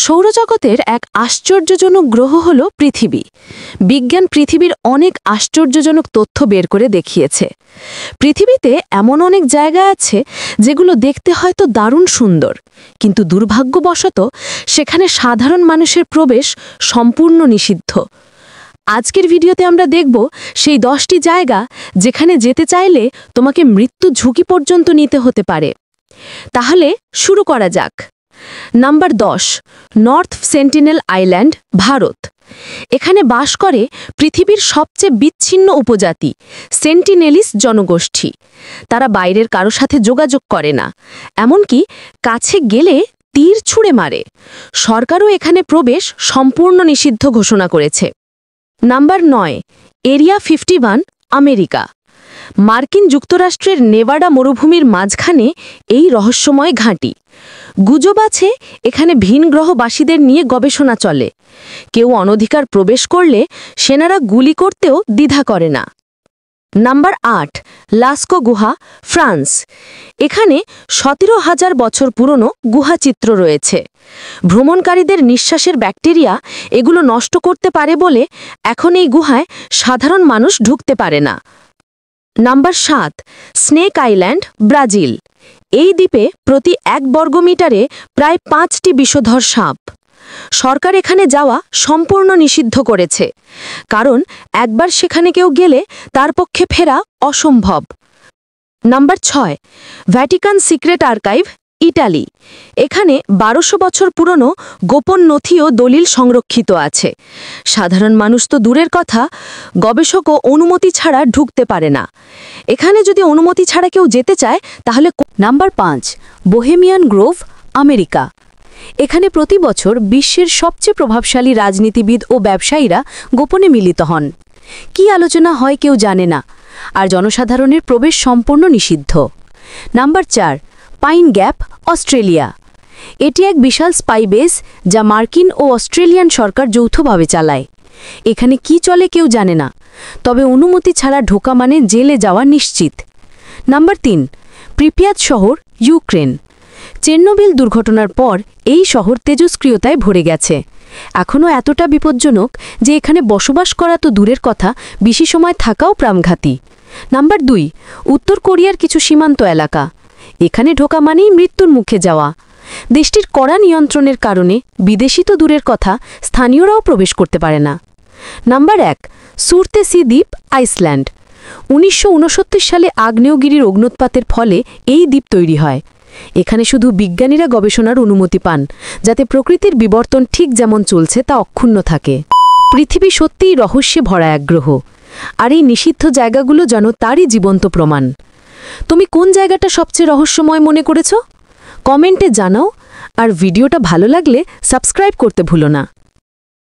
সৌরজগতের এক আশ্চর্যজনক গ্রহ হল পৃথিবী। বিজ্ঞান পৃথিবীর অনেক আশ্চর্যজনক তথ্য বের করে দেখিয়েছে। পৃথিবীতে এমন অনেক জায়গা আছে যেগুলো দেখতে হয়তো দারুণ সুন্দর, কিন্তু দুর্ভাগ্যবশত সেখানে সাধারণ মানুষের প্রবেশ সম্পূর্ণ নিষিদ্ধ। আজকের ভিডিওতে আমরা দেখব সেই 10টি জায়গা যেখানে যেতে চাইলে তোমাকে মৃত্যু ঝুঁকি পর্যন্ত নিতে হতে পারে। তাহলে শুরু করা যাক। Number 10, north sentinel island, Bharat. এখানে বাস করে পৃথিবীর সবচেয়ে বিচ্ছিন্ন উপজাতি সেন্টিনেলিস জনগোষ্ঠী। তারা বাইরের কারো সাথে যোগাযোগ করে না, এমনকি কাছে গেলে তীর ছুঁড়ে মারে। সরকারও এখানে প্রবেশ সম্পূর্ণ নিষিদ্ধ ঘোষণা করেছে। Number 9, area 51, America. মার্কিন যুক্তরাষ্ট্রের নেভাডা মরুভূমির মাঝখানে এই রহস্যময় ঘাঁটি। গুজব আছে এখানে ভিনগ্রহবাসীদের নিয়ে গবেষণা চলে। কেউ অনধিকার প্রবেশ করলে সেনারা গুলি করতেও দ্বিধা করে না। নাম্বার 8, লাস্কো গুহা, ফ্রান্স। এখানে 17,000 বছর পুরনো গুহাচিত্র রয়েছে। ভ্রমণকারীদের নিঃশ্বাসের ব্যাকটেরিয়া এগুলো নষ্ট করতে পারে বলে এখন এই গুহায় সাধারণ মানুষ ঢুকতে পারে না। Number 7, snake island, Brazil. এই দ্বীপে প্রতি 1 বর্গমিটারে প্রায় 5টি বিষধর সাপ। সরকার এখানে যাওয়া সম্পূর্ণ নিষিদ্ধ করেছে, কারণ একবার সেখানে কেউ গেলে তার পক্ষে ফেরা অসম্ভব। Number 6, Vatican secret archive, Italy. এখানে 1200 বছর পুরনো গোপন নথি ও দলিল সংরক্ষিত আছে। সাধারণ মানুষ তো দূরের কথা, গবেষকও অনুমতি ছাড়া ঢুকতে পারে না। এখানে যদি অনুমতি ছাড়া কেউ যেতে চায় তাহলে। Number 5, bohemian Grove, America. এখানে প্রতি বছর বিশ্বের সবচেয়ে প্রভাবশালী রাজনীতিবিদ ও ব্যবসায়ীরা গোপনে মিলিত হন। কি আলোচনা হয় কেউ জানে না, আর জনসাধারণের প্রবেশ সম্পূর্ণ নিষিদ্ধ। Number 4, pine gap, Australia. এটি এক বিশাল স্পাই বেস যা মার্কিন ও অস্ট্রেলিয়ান সরকার যৌথভাবে চালায়। এখানে কি চলে কেউ জানে না, তবে অনুমতি ছাড়া ঢোকা মানে জেলে যাওয়া নিশ্চিত। নাম্বার 3, প্রিপিয়াত শহর, ইউক্রেন। চেরনোবিল দুর্ঘটনার পর এই শহর তেজস্ক্রিয়তায় ভরে গেছে। এখনও এতটা বিপজ্জনক যে এখানে বসবাস করা তো দূরের কথা, বেশি সময় থাকাও প্রাণঘাতী। নাম্বার 2, উত্তর কোরিয়ার কিছু সীমান্ত এলাকা। এখানে ঢোকা মানেই মৃত্যুর মুখে যাওয়া। দেশটির কড়া নিয়ন্ত্রণের কারণে বিদেশি তো দূরের কথা, স্থানীয়রাও প্রবেশ করতে পারে না। নাম্বার 1, সুরতে সি দ্বীপ, আইসল্যান্ড। 1969 সালে আগ্নেয়গিরির অগ্নুৎপাতের ফলে এই দ্বীপ তৈরি হয়। এখানে শুধু বিজ্ঞানীরা গবেষণার অনুমতি পান, যাতে প্রকৃতির বিবর্তন ঠিক যেমন চলছে তা অক্ষুণ্ণ থাকে। পৃথিবী সত্যিই রহস্যে ভরা এক গ্রহ, আর এই নিষিদ্ধ জায়গাগুলো যেন তারই জীবন্ত প্রমাণ। তুমি কোন জায়গাটা সবচেয়ে রহস্যময় মনে করেছ? কমেন্টে জানাও, আর ভিডিওটা ভালো লাগলে সাবস্ক্রাইব করতে ভুলো না।